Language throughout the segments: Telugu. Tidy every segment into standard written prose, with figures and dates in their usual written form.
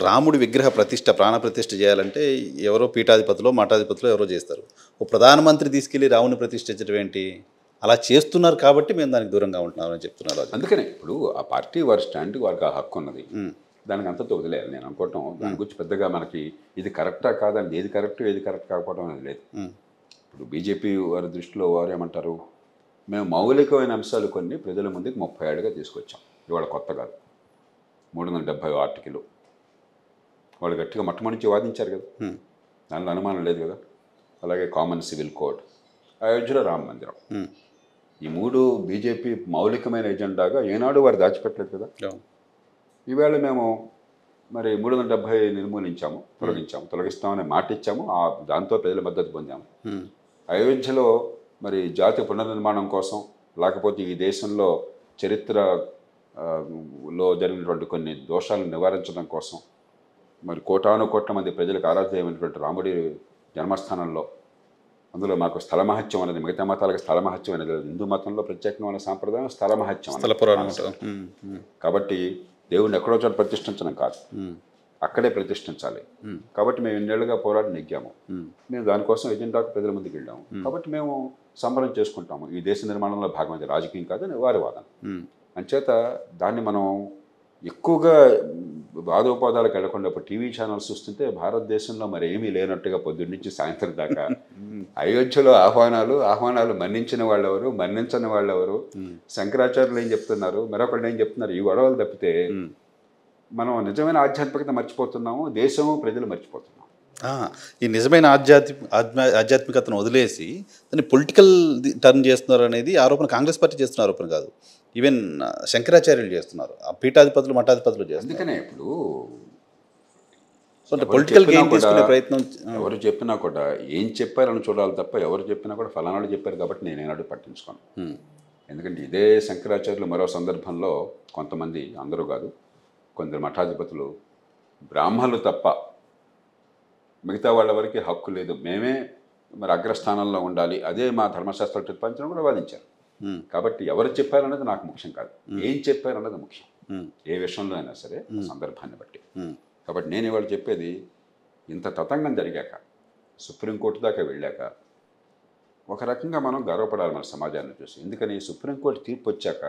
రాముడి విగ్రహ ప్రతిష్ట ప్రాణ ప్రతిష్ఠ చేయాలంటే ఎవరో పీఠాధిపతులో మఠాధిపతులో ఎవరో చేస్తారు. ఓ ప్రధానమంత్రి తీసుకెళ్ళి రాముని ప్రతిష్ఠించడం ఏంటి? అలా చేస్తున్నారు కాబట్టి మేము దానికి దూరంగా ఉంటున్నామని చెప్తున్నారు. అందుకనే ఇప్పుడు ఆ పార్టీ వారి స్టాండ్కి వారికి ఆ హక్కు ఉన్నది. దానికి అంతతో వదిలేయాలి. నేను అనుకోవటం దాని గురించి పెద్దగా మనకి ఇది కరెక్టా కాదండి, ఏది కరెక్ట్ ఏది కరెక్ట్ కాకపోవడం అనేది లేదు. ఇప్పుడు బీజేపీ వారి దృష్టిలో వారు ఏమంటారు, మేము మౌలికమైన అంశాలు కొన్ని ప్రజల ముందుకు 30 ఏళ్ళుగా తీసుకొచ్చాం, ఇవాళ కొత్త కాదు. 370 ఆర్టికల్ వాళ్ళు గట్టిగా మొట్టమొదటి వాదించారు కదా, దానిలో అనుమానం లేదు కదా. అలాగే కామన్ సివిల్ కోడ్, అయోధ్యలో రామ మందిరం, ఈ 3 బీజేపీ మౌలికమైన ఎజెండాగా ఏనాడు వారు దాచిపెట్టలేదు కదా. ఈవేళ మేము మరి 370 నిర్మూలించాము, తొలగిస్తామని మాట ఇచ్చాము, దాంతో ప్రజల మద్దతు పొందాము. అయోధ్యలో మరి జాతి పునర్నిర్మాణం కోసం, లేకపోతే ఈ దేశంలో చరిత్రలో జరిగినటువంటి కొన్ని దోషాలను నివారించడం కోసం, మరి కోటాను కోట్ల మంది ప్రజలకు ఆరాధ్యమైనటువంటి రాముడి జన్మస్థానంలో, అందులో మాకు స్థల మహత్యం అనేది, మిగతా మతాలకు స్థల మహత్యం అనేది, హిందూ మతంలో ప్రత్యేకమైన సాంప్రదాయం స్థల మహత్యం. కాబట్టి దేవుడిని ఎక్కడో చోట ప్రతిష్ఠించడం కాదు, అక్కడే ప్రతిష్ఠించాలి. కాబట్టి మేము ఎన్నేళ్లుగా పోరాడి నెగ్గాము. మేము దానికోసం ఎజెండాకు ప్రజల ముందుకు వెళ్ళాము. కాబట్టి మేము సంబరం చేసుకుంటాము. ఈ దేశ నిర్మాణంలో భాగమైంది, రాజకీయం కాదని వారి వాదన. అంచేత దాన్ని మనం ఎక్కువగా వాదోపాదాలకు వెళ్లకుండా ఇప్పుడు టీవీ ఛానల్స్ చూస్తుంటే భారతదేశంలో మరి ఏమీ లేనట్టుగా పొద్దున్న నుంచి సాయంత్రం దాకా అయోధ్యలో ఆహ్వానాలు మన్నించిన వాళ్ళెవరు, మన్నించని వాళ్ళెవరు, శంకరాచార్యులు ఏం చెప్తున్నారు, మరొకళ్ళు ఏం చెప్తున్నారు, ఈ గొడవలు తప్పితే మనం నిజమైన ఆధ్యాత్మికత మర్చిపోతున్నాము, దేశము ప్రజలు మర్చిపోతున్నాము. ఈ నిజమైన ఆధ్యాత్మికతను వదిలేసి దాన్ని పొలిటికల్ టర్న్ చేస్తున్నారు అనేది ఆరోపణ కాంగ్రెస్ పార్టీ చేస్తున్న ఆరోపణ కాదు, ఈవెన్ శంకరాచార్యులు చేస్తున్నారు, ఆ పీఠాధిపతులు మఠాధిపతులు చేస్తున్నారు. అందుకనే ఇప్పుడు పొలిటికల్ గెయిన్ తీసుకునే ప్రయత్నం ఎవరు చెప్పినా కూడా ఏం చెప్పారని చూడాలి తప్ప, ఎవరు చెప్పినా కూడా ఫలానాలు చెప్పారు కాబట్టి నేను ఏనాడు పట్టించుకోను. ఎందుకంటే ఇదే శంకరాచార్యులు మరో సందర్భంలో కొంతమంది, అందరూ కాదు, కొందరు మఠాధిపతులు బ్రాహ్మణులు తప్ప మిగతా వాళ్ళ వరకు హక్కు లేదు, మేమే మరి అగ్రస్థానంలో ఉండాలి, అదే మా ధర్మశాస్త్రాలు ప్రతిపాదించడం కూడా వాదించారు. కాబట్టి ఎవరు చెప్పారన్నది నాకు ముఖ్యం కాదు, ఏం చెప్పారన్నది ముఖ్యం, ఏ విషయంలో అయినా సరే సందర్భాన్ని బట్టి. కాబట్టి నేను ఇవాళ చెప్పేది, ఇంత తతంగం జరిగాక, సుప్రీంకోర్టు దాకా వెళ్ళాక ఒక రకంగా మనం గర్వపడాలి మన సమాజాన్ని చూసి. ఎందుకని సుప్రీంకోర్టు తీర్పు వచ్చాక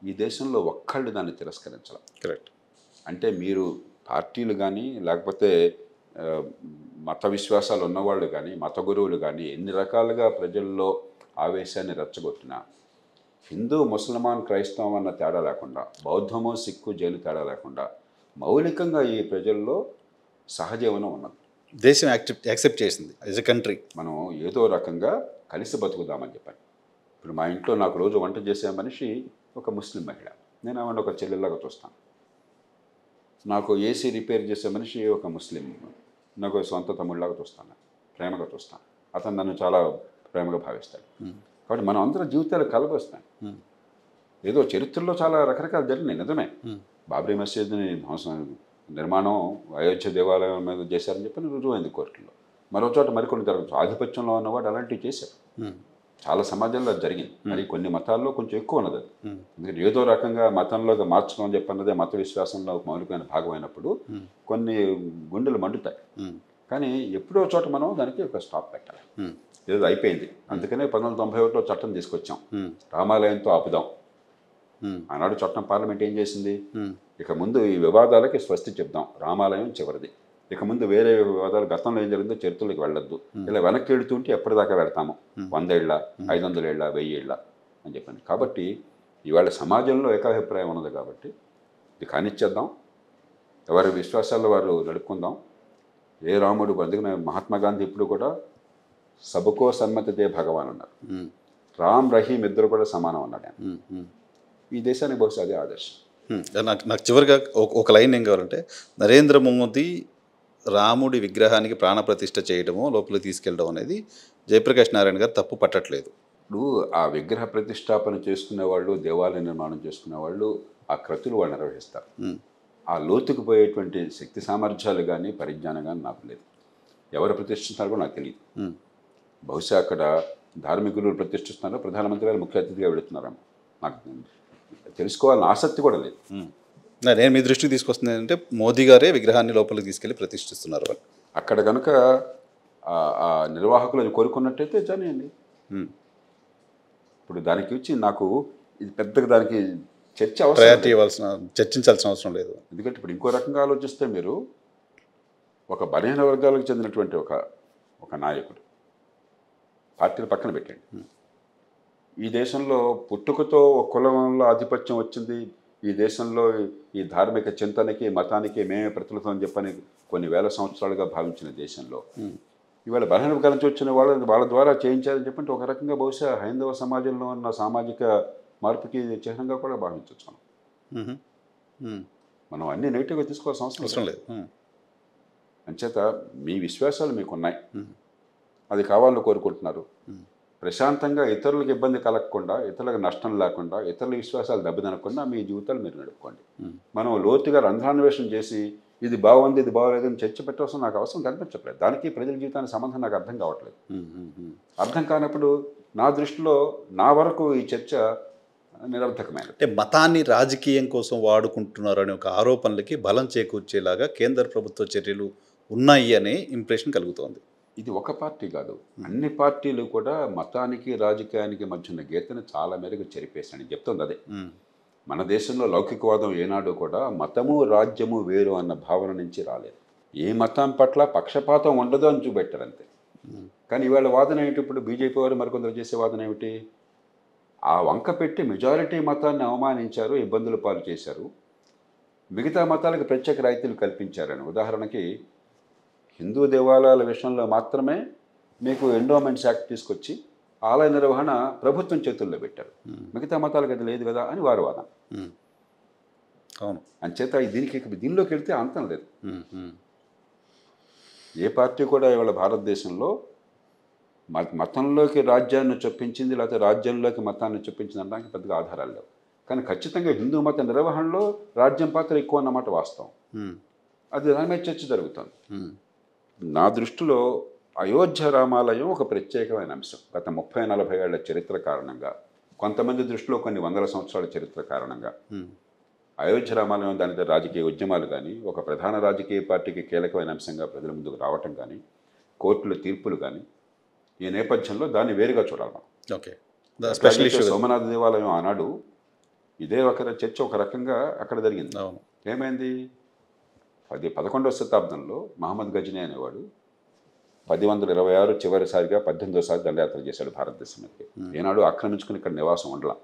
ఈ దేశంలో ఒక్కళ్ళు దాన్ని తిరస్కరించాలి. కరెక్ట్. అంటే మీరు పార్టీలు కానీ, లేకపోతే మత విశ్వాసాలు ఉన్నవాళ్ళు కానీ, మత గురువులు కానీ ఎన్ని రకాలుగా ప్రజల్లో ఆవేశాన్ని రెచ్చగొట్టినా, హిందూ ముసల్మాన్ క్రైస్తవం అన్న తేడా లేకుండా, బౌద్ధమో సిక్కు జైలు తేడా లేకుండా మౌలికంగా ఈ ప్రజల్లో సహజీవనం ఉన్నది. దేశం యాక్సెప్ట్ చేసింది యాజ్ ఎ కంట్రీ. మనం ఏదో రకంగా కలిసి బతుకుదామని చెప్పాను. ఇప్పుడు మా ఇంట్లో నాకు రోజు వంట చేసే మనిషి ఒక ముస్లిం మహిళ, నేను ఆమెను ఒక చెల్లెల్లాగా చూస్తాను. నాకు ఏసీ రిపేర్ చేసే మనిషి ఒక ముస్లిం, నాకు సొంత తమ్ముళ్ళలాగా చూస్తాను, ప్రేమగా చూస్తాను. అతను నన్ను చాలా ప్రేమగా భావిస్తాడు. కాబట్టి మనం అందరం జీవితాలు కలబోస్తాం. ఏదో చరిత్రలో చాలా రకరకాలు జరిగినాయి, నిజమే. బాబ్రీ మసీద్ని నిర్మాణం అయోధ్య దేవాలయం మీద చేశారని చెప్పి రుజువైంది కోర్టులో. మరో చోట మరికొన్ని జరగచ్చు. ఆధిపత్యంలో ఉన్నవాడు అలాంటివి చేశారు, చాలా సమాజాల్లో అది జరిగింది. మరి కొన్ని మతాల్లో కొంచెం ఎక్కువ ఉన్నది అది. ఎందుకంటే ఏదో రకంగా మతంలోకి మార్చడం అని చెప్పన్నదే మత విశ్వాసంలో ఒక మౌలికమైన భాగం అయినప్పుడు కొన్ని గుండెలు మండుతాయి. కానీ ఎప్పుడో చోట మనం దానికి ఒక స్టాప్ పెట్టాలి. ఏదో అయిపోయింది, అందుకనే 1991లో చట్టం తీసుకొచ్చాం, రామాలయంతో ఆపుదాం. ఆనాడు చట్టం పార్లమెంట్ ఏం చేసింది, ఇక ముందు ఈ వివాదాలకి స్వస్తి చెప్దాం, రామాలయం చివరిది, ఇక ముందు వేరే వివాదాలు గతంలో ఏం జరిగిందో చరిత్రలోకి వెళ్ళొద్దు, ఇలా వెనక్కి వెళుతుంటే ఎప్పటిదాకా వెళ్తాము, 100 ఏళ్ళ 500 ఏళ్ళ 1000 ఏళ్ళ అని చెప్పండి. కాబట్టి ఇవాళ సమాజంలో ఏకాభిప్రాయం ఉన్నది కాబట్టి ఇది కానిచ్చేద్దాం, ఎవరి విశ్వాసాల్లో వారు నడుపుకుందాం. ఏ రాముడు, అందుకనే మహాత్మా గాంధీ ఇప్పుడు కూడా సబకో సమ్మతిదే భగవాన్ అన్నారు, రామ్ రహీం ఇద్దరు కూడా సమానం అన్నాడు. ఈ దేశానికి బహుశా అదే ఆదర్శం. నాకు చివరిగా ఒక లైన్ ఏం కావాలంటే, నరేంద్ర మోదీ రాముడి విగ్రహానికి ప్రాణప్రతిష్ఠ చేయడమో లోపలికి తీసుకెళ్ళడం అనేది జయప్రకాష్ నారాయణ గారు తప్పు పట్టట్లేదు. ఇప్పుడు ఆ విగ్రహ ప్రతిష్టాపన చేసుకునే వాళ్ళు, దేవాలయ నిర్మాణం చేసుకునే వాళ్ళు ఆ క్రతులు వాళ్ళు నిర్వహిస్తారు. ఆ లోతుకు పోయేటువంటి శక్తి సామర్థ్యాలు కానీ పరిజ్ఞానం కానీ నాకు లేదు. ఎవరు ప్రతిష్ఠిస్తున్నారో కూడా నాకు తెలియదు. బహుశా అక్కడ ధార్మికులు ప్రతిష్ఠిస్తున్నారో, ప్రధానమంత్రి గారు ముఖ్య అతిథిగా వెళుతున్నారేమో, నాకు తెలుసుకోవాలని ఆసక్తి కూడా లేదు. నేను మీ దృష్టికి తీసుకొస్తుంది ఏంటంటే మోదీ గారే విగ్రహాన్ని లోపలికి తీసుకెళ్ళి ప్రతిష్ఠిస్తున్నారు వాళ్ళు. అక్కడ కనుక ఆ నిర్వాహకులు అది కోరుకున్నట్టయితే జానియండి. ఇప్పుడు దానికి వచ్చి నాకు ఇది పెద్దగా దానికి చర్చ అవసరం ప్రయారిటీ ఇవ్వాల్సిన చర్చించాల్సిన అవసరం లేదు. ఎందుకంటే ఇప్పుడు ఇంకో రకంగా ఆలోచిస్తే మీరు ఒక బలహీన వర్గాలకు చెందినటువంటి ఒక నాయకుడు పార్టీలు పక్కన పెట్టండి. ఈ దేశంలో పుట్టుకతో ఒక కులంలో ఆధిపత్యం వచ్చింది, ఈ దేశంలో ఈ ధార్మిక చింతనకి మతానికి మేమే ప్రతిఫలం అని చెప్పని కొన్ని వేల సంవత్సరాలుగా భావించిన దేశంలో ఇవాళ బలహీన వర్గాల నుంచి వచ్చిన వాళ్ళ ద్వారా చేయించాలని చెప్పంటే ఒక రకంగా బహుశా హైందవ సమాజంలో ఉన్న సామాజిక మార్పుకి చిహ్నంగా కూడా భావించవచ్చు. మనం అన్ని నెగిటివ్గా తీసుకోవాల్సిన అవసరం లేదు. అంచేత మీ విశ్వాసాలు మీకున్నాయి, అది కావాలని కోరుకుంటున్నారు. ప్రశాంతంగా ఇతరులకు ఇబ్బంది కలగకుండా, ఇతరులకు నష్టం లేకుండా, ఇతరుల విశ్వాసాలు దెబ్బతినకుండా మీ జీవితాలు మీరు నడుపుకోండి. మనం లోతుగా రంధ్రాన్వేషణ చేసి ఇది బాగుంది ఇది బాగోలేదని చర్చ పెట్టవలసిన నాకు అవసరం కనిపించట్లేదు. దానికి ప్రజల జీవితానికి సంబంధం నాకు అర్థం కావట్లేదు. అర్థం కానప్పుడు నా దృష్టిలో నా వరకు ఈ చర్చ నిరర్థకమైనది. అంటే మతాన్ని రాజకీయం కోసం వాడుకుంటున్నారు అనే ఒక ఆరోపణలకి బలం చేకూర్చేలాగా కేంద్ర ప్రభుత్వ చర్యలు ఉన్నాయి అనే ఇంప్రెషన్ కలుగుతోంది. ఇది ఒక పార్టీ కాదు, అన్ని పార్టీలు కూడా మతానికి రాజకీయానికి మధ్య ఉన్న గీతను చాలా మేరకు చెరిపేశాను చెప్తుంది అదే. మన దేశంలో లౌకికవాదం ఏనాడు కూడా మతము రాజ్యము వేరు అన్న భావన నుంచి రాలేదు. ఏ మతం పట్ల పక్షపాతం ఉండదు అని చూపెట్టారు అంతే. కానీ ఇవాళ వాదన ఏమిటి? ఇప్పుడు బీజేపీ వారు మరికొందరు చేసే వాదన ఏమిటి? ఆ వంక పెట్టి మెజారిటీ మతాన్ని అవమానించారు, ఇబ్బందులు పాలు చేశారు, మిగతా మతాలకు ప్రత్యేక రాయితీలు కల్పించారని. ఉదాహరణకి హిందూ దేవాలయాల విషయంలో మాత్రమే మీకు ఎండోమెంట్స్ యాక్ట్ తీసుకొచ్చి ఆలయ నిర్వహణ ప్రభుత్వం చేతుల్లో పెట్టారు, మిగతా మతాలకు అది లేదు కదా అని వారు వాదన. అవును, అంచేత దీనిలోకి వెళ్తే అంతం లేదు. ఏ పార్టీ కూడా ఇవాళ భారతదేశంలో మతంలోకి రాజ్యాన్ని చొప్పించింది, లేకపోతే రాజ్యంలోకి మతాన్ని చొప్పించింది అనడానికి పెద్దగా ఆధారాలు లేవు. కానీ ఖచ్చితంగా హిందూ మత నిర్వహణలో రాజ్యం పాత్ర ఎక్కువ అన్నమాట వాస్తవం. అది దాని మీద చర్చ జరుగుతుంది. నా దృష్టిలో అయోధ్య రామాలయం ఒక ప్రత్యేకమైన అంశం. గత 30-40 ఏళ్ల చరిత్ర కారణంగా, కొంతమంది దృష్టిలో కొన్ని వందల సంవత్సరాల చరిత్ర కారణంగా అయోధ్య రామాలయం దాని రాజకీయ ఉద్యమాలు కానీ, ఒక ప్రధాన రాజకీయ పార్టీకి కీలకమైన అంశంగా ప్రజల ముందుకు రావటం కానీ, కోర్టుల తీర్పులు కానీ, ఈ నేపథ్యంలో దాన్ని వేరుగా చూడాలి మనం. ఓకే, సోమనాథ దేవాలయం ఆనాడు ఇదే ఒక చర్చ ఒక రకంగా అక్కడ జరిగింది. ఏమైంది? 11వ శతాబ్దంలో మహమ్మద్ గజనీ అనేవాడు 1026 చివరిసారిగా 18వ దండయాత్ర చేశాడు భారతదేశం మీదకి. ఏనాడు ఆక్రమించుకుని ఇక్కడ నివాసం ఉండలా.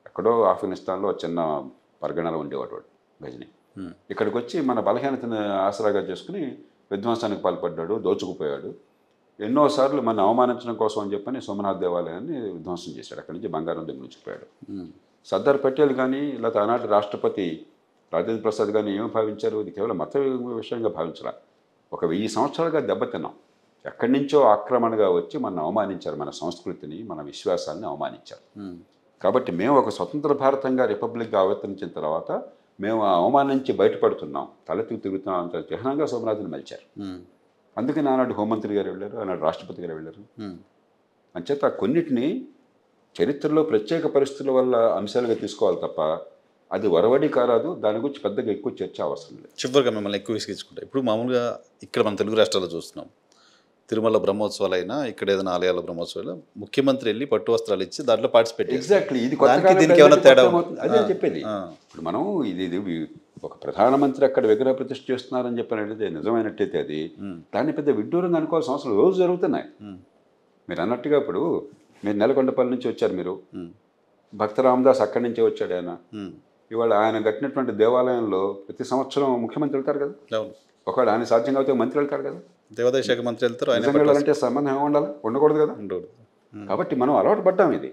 ఎక్కడో ఆఫ్ఘనిస్తాన్లో చిన్న పరగణలో ఉండేవాడు వాడు గజనీ. ఇక్కడికి వచ్చి మన బలహీనతను ఆసరాగా చేసుకుని విధ్వంసానికి పాల్పడ్డాడు, దోచుకుపోయాడు. ఎన్నోసార్లు మన అవమానించడం కోసం అని చెప్పని సోమనాథ్ దేవాలయాన్ని విధ్వంసం చేశాడు. అక్కడి నుంచి బంగారం దొంగిలించిపోయాడు. సర్దార్ పటేల్ కానీ, లేకపోతే ఆనాటి రాష్ట్రపతి రాజేంద్ర ప్రసాద్ కానీ ఏమి భావించారు? ఇది కేవలం మత విషయంగా భావించరా. ఒక 1000 సంవత్సరాలుగా దెబ్బతిన్నాం. ఎక్కడి నుంచో ఆక్రమణగా వచ్చి మనం అవమానించారు, మన సంస్కృతిని, మన విశ్వాసాన్ని అవమానించారు. కాబట్టి మేము ఒక స్వతంత్ర భారతంగా రిపబ్లిక్గా అవతరించిన తర్వాత మేము ఆ అవమానం నుంచి బయటపడుతున్నాం, తలెత్తుకు తిరుగుతున్నాం అంత చిహ్నంగా సోమనాథుని మలిచారు. అందుకని ఆనాడు హోంమంత్రి గారు వెళ్ళారు, ఆనాడు రాష్ట్రపతి గారు వెళ్ళారు. అంచేత కొన్నిటిని చరిత్రలో ప్రత్యేక పరిస్థితుల వల్ల అంశాలుగా తీసుకోవాలి తప్ప అది వరవడి కారాదు. దాని గురించి పెద్దగా ఎక్కువ చర్చ అవసరం లేదు. చివరిగా మిమ్మల్ని ఎక్కువ విసిగించుకుంటాం. ఇప్పుడు మామూలుగా ఇక్కడ మన తెలుగు రాష్ట్రాల్లో చూస్తున్నాం, తిరుమల బ్రహ్మోత్సవాలు అయినా, ఇక్కడ ఏదైనా ఆలయాల బ్రహ్మోత్సవాలు ముఖ్యమంత్రి వెళ్ళి పట్టు వస్త్రాలు ఇచ్చి దాంట్లో పార్టిసిపేట్. ఎగ్జాక్ట్లీ, ఇది దీనికి ఏమైనా తేడా? అదే చెప్పేది. ఇప్పుడు మనం ఇది ఒక ప్రధానమంత్రి అక్కడ విగ్రహ ప్రతిష్ఠ చేస్తున్నారని చెప్పినట్టయితే, నిజమైనట్టయితే అది దాన్ని పెద్ద విడ్డూరంగా అనుకోవాల్సిన అవసరం రోజు జరుగుతున్నాయి. మీరు అన్నట్టుగా ఇప్పుడు మీరు నెలకొండపల్లి నుంచి వచ్చారు, మీరు భక్త రామదాస్ అక్కడి నుంచే వచ్చాడు. ఆయన ఇవాళ ఆయన కట్టినటువంటి దేవాలయంలో ప్రతి సంవత్సరం ముఖ్యమంత్రి వెళ్తారు కదా. ఒకవేళ ఆయన సాధ్యం కాబట్టి మంత్రి వెళ్తారు కదా, దేవాదాయ శాఖ మంత్రి వెళ్తారు. ఆయన వెళ్ళాలంటే సంబంధం ఏమి ఉండాలి? ఉండకూడదు కదా. కాబట్టి మనం అలవాటు పడ్డాం ఇది.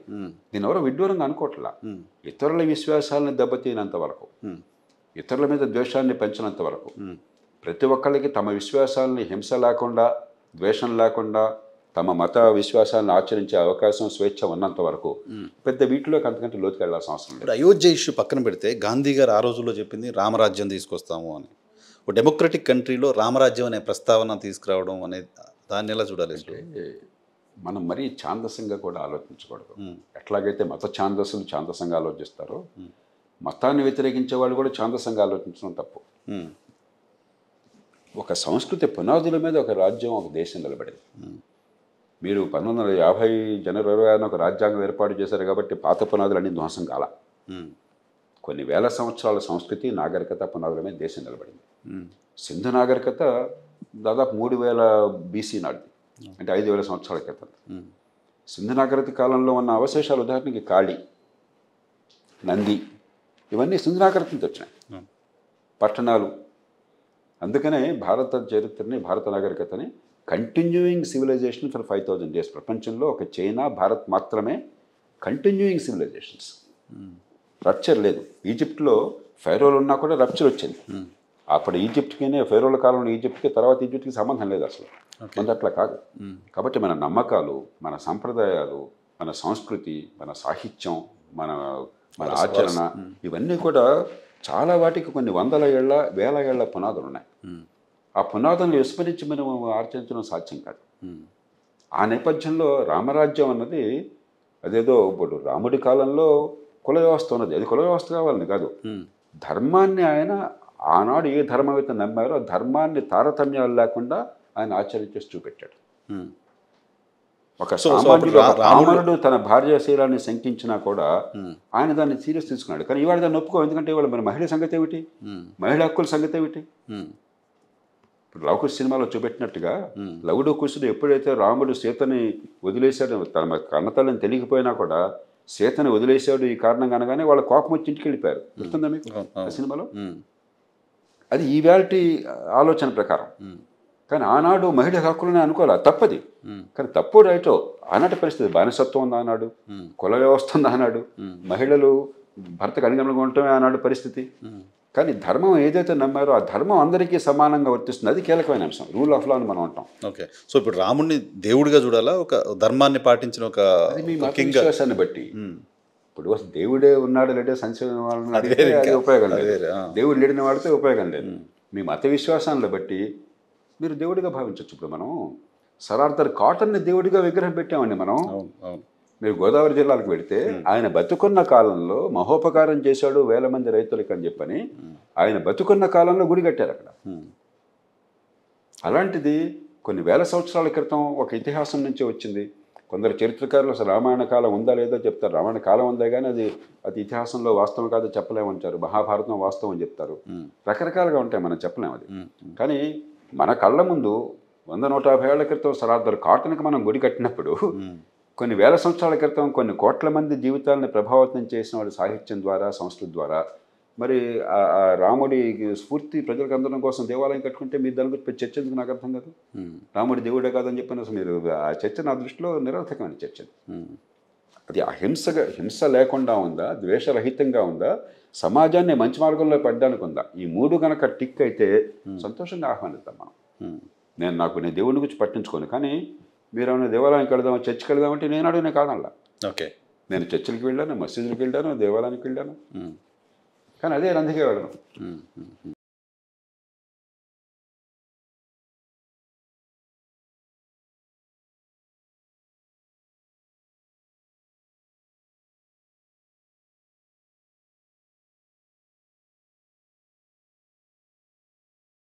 దీని ఎవరో విడ్డూరంగా అనుకోవట్లా. ఇతరుల విశ్వాసాలను దెబ్బతీనంత వరకు, ఇతరుల మీద ద్వేషాన్ని పెంచినంత వరకు, ప్రతి ఒక్కళ్ళకి తమ విశ్వాసాలని హింస లేకుండా, ద్వేషం లేకుండా తమ మత విశ్వాసాలను ఆచరించే అవకాశం, స్వేచ్ఛ ఉన్నంత వరకు పెద్ద వీటిలోకి అంతకంటే లోతుకు వెళ్ళాల్సిన అవసరం లేదు. అయోధ్య ఇష్యూ పక్కన పెడితే గాంధీ గారు ఆ రోజుల్లో చెప్పింది రామరాజ్యం తీసుకొస్తాము అని. ఒక డెమోక్రటిక్ కంట్రీలో రామరాజ్యం అనే ప్రస్తావన తీసుకురావడం అనేది దాన్ని ఎలా చూడాలి? మనం మరీ ఛాందసంగా కూడా ఆలోచించకూడదు. ఎట్లాగైతే మత ఛాందస్సులు ఛాందసంగా ఆలోచిస్తారో మతాన్ని వ్యతిరేకించే వాళ్ళు కూడా ఛాందసంగా ఆలోచించడం తప్పు. ఒక సంస్కృతి పునాదుల మీద ఒక రాజ్యం, ఒక దేశం నిలబడింది. మీరు 1950 జనవరి 26న ఒక రాజ్యాంగం ఏర్పాటు చేశారు కాబట్టి పాత పునాదులు అన్ని ధ్వంసం కాల. కొన్ని వేల సంవత్సరాల సంస్కృతి, నాగరికత పునాదుల మీద దేశం నిలబడింది. సింధు నాగరికత దాదాపు 3000 BC నాటిది, అంటే 5000 సంవత్సరాల క్రితం. సింధు నాగరికత కాలంలో ఉన్న అవశేషాలు ఉదాహరణకి కాళీ, నంది, ఇవన్నీ సింధు నాగరికత నుంచి వచ్చినాయి. పట్టణాలు. అందుకనే భారత చరిత్రని, భారత నాగరికతని కంటిన్యూయింగ్ సివిలైజేషన్ ఫర్ 5000 years. ప్రపంచంలో ఒక చైనా, భారత్ మాత్రమే కంటిన్యూయింగ్ సివిలైజేషన్స్. రప్చర్ లేదు. ఈజిప్ట్లో ఫైరోలు ఉన్నా కూడా రప్చర్ వచ్చింది. అప్పుడు ఈజిప్ట్కి, ఫైరోల కాలంలో ఈజిప్ట్కి, తర్వాత ఈజిప్ట్కి సంబంధం లేదు అసలు. కొంత అట్లా కాదు. కాబట్టి మన నమ్మకాలు, మన సంప్రదాయాలు, మన సంస్కృతి, మన సాహిత్యం, మన మన ఆచరణ, ఇవన్నీ కూడా చాలా వాటికి కొన్ని వందల ఏళ్ల, వేల ఏళ్ల పునాదులు ఉన్నాయి. ఆ పునాదులను విస్మరించి మనం ఆచరించడం సాధ్యం కాదు. ఆ నేపథ్యంలో రామరాజ్యం అన్నది అదేదో ఇప్పుడు రాముడి కాలంలో కుల వ్యవస్థ ఉన్నది. అది కుల వ్యవస్థ కావాలని కాదు. ధర్మాన్ని ఆయన ఆనాడు ఏ ధర్మం అయితే నమ్మారో ఆ ధర్మాన్ని తారతమ్యాలు లేకుండా ఆయన ఆచరించేసి చూపెట్టాడు. ఒక సామాన్యుడు, రాముడు తన భార్య శీలాన్ని శంకించినా కూడా ఆయన దాన్ని సీరియస్ తీసుకున్నాడు. కానీ ఇవాళ దాన్ని ఒప్పుకో. ఎందుకంటే ఇవాళ మన మహిళ సంగతి ఏమిటి, మహిళా హక్కుల సంగతి ఏమిటి? ఇప్పుడు లవకుశ సినిమాలో చూపెట్టినట్టుగా లవుడు కుశుడు ఎప్పుడైతే రాముడు సీతని వదిలేశాడు, తన కన్నతల్లిని తెలియకపోయినా కూడా సీతని వదిలేశాడు ఈ కారణంగా అనగానే వాళ్ళ కోపం వచ్చి ఇంటికి వెళ్ళిపోయారు. గుర్తుందా మీకు ఆ సినిమాలో? అది ఈవాల్టి ఆలోచన ప్రకారం. కానీ ఆనాడు మహిళ హక్కులని అనుకోవాలి, తప్పది. కానీ తప్పు రైటో ఆనాటి పరిస్థితి. బానిసత్వం ఉంది ఆనాడు, కుల వ్యవస్థ ఉంది ఆనాడు, మహిళలు భర్తకు అనుగుణంగా ఉండటమే ఆనాడు పరిస్థితి. కానీ ధర్మం ఏదైతే నమ్మారో ఆ ధర్మం అందరికీ సమానంగా వర్తిస్తుంది. అది కీలకమైన అంశం. రూల్ ఆఫ్ లా అని మనం అంటాం. ఓకే. సో ఇప్పుడు రాముడిని దేవుడిగా చూడాలా, ఒక ధర్మాన్ని పాటించిన ఒక విశ్వాసాన్ని బట్టి? ఇప్పుడు దేవుడే ఉన్నాడు లేదే సంశయం అది ఉపయోగం లేదు, దేవుడు లేడిన వాడితే ఉపయోగం లేదు. మీ మత విశ్వాసాన్ని బట్టి మీరు దేవుడిగా భావించవచ్చు. ఇప్పుడు మనం సరార్దర్ కాటన్ని దేవుడిగా విగ్రహం పెట్టామండి మనం. మీరు గోదావరి జిల్లాలకు వెళితే ఆయన బతుకున్న కాలంలో మహోపకారం చేశాడు 1000 మంది రైతులకి అని చెప్పని ఆయన బతుకున్న కాలంలో గుడి కట్టారు అక్కడ. అలాంటిది కొన్ని వేల సంవత్సరాల క్రితం ఒక ఇతిహాసం నుంచే వచ్చింది. కొందరు చరిత్రకారులు అసలు రామాయణ కాలం ఉందా లేదో చెప్తారు. రామాయణ కాలం ఉందా కానీ అది ఇతిహాసంలో వాస్తవం కాదో చెప్పలేమంటారు. మహాభారతం వాస్తవం అని చెప్తారు. రకరకాలుగా ఉంటాయి, మనం చెప్పలేము అది. కానీ మన కళ్ళ ముందు 100-150 ఏళ్ల క్రితం సరార్దర్ కాటన్కి మనం గుడి కట్టినప్పుడు కొన్ని వేల సంవత్సరాల క్రితం కొన్ని కోట్ల మంది జీవితాలను ప్రభావితం చేసిన వాడు సాహిత్యం ద్వారా, సంస్కృతి ద్వారా. మరి ఆ రాముడి స్ఫూర్తి ప్రజలకు అందడం కోసం దేవాలయం కట్టుకుంటే మీరు దాని గురించి చర్చ ఎందుకు నాకు అర్థం కాదు. రాముడి దేవుడే కాదని చెప్పిన మీరు ఆ చర్చ నా దృష్టిలో నిరర్థకమైన చర్చ. అది హింస లేకుండా ఉందా, ద్వేషరహితంగా ఉందా, సమాజాన్ని మంచి మార్గంలో పెట్టడానికి ఉందా? ఈ 3 కనుక టిక్ అయితే సంతోషంగా ఆహ్వానిద్దాం మనం. నేను దేవుడి గురించి పట్టించుకోను. కానీ మీరు ఏమైనా దేవాలయానికి వెళ్దామా, చర్చికి వెళ్దామంటే నేను అడిగిన కాదనలా. ఓకే. నేను చర్చిలకు వెళ్ళాను, మసీదులకు వెళ్ళాను, దేవాలయానికి వెళ్ళాను. కానీ అదే రంధిగా వెళ్ళను.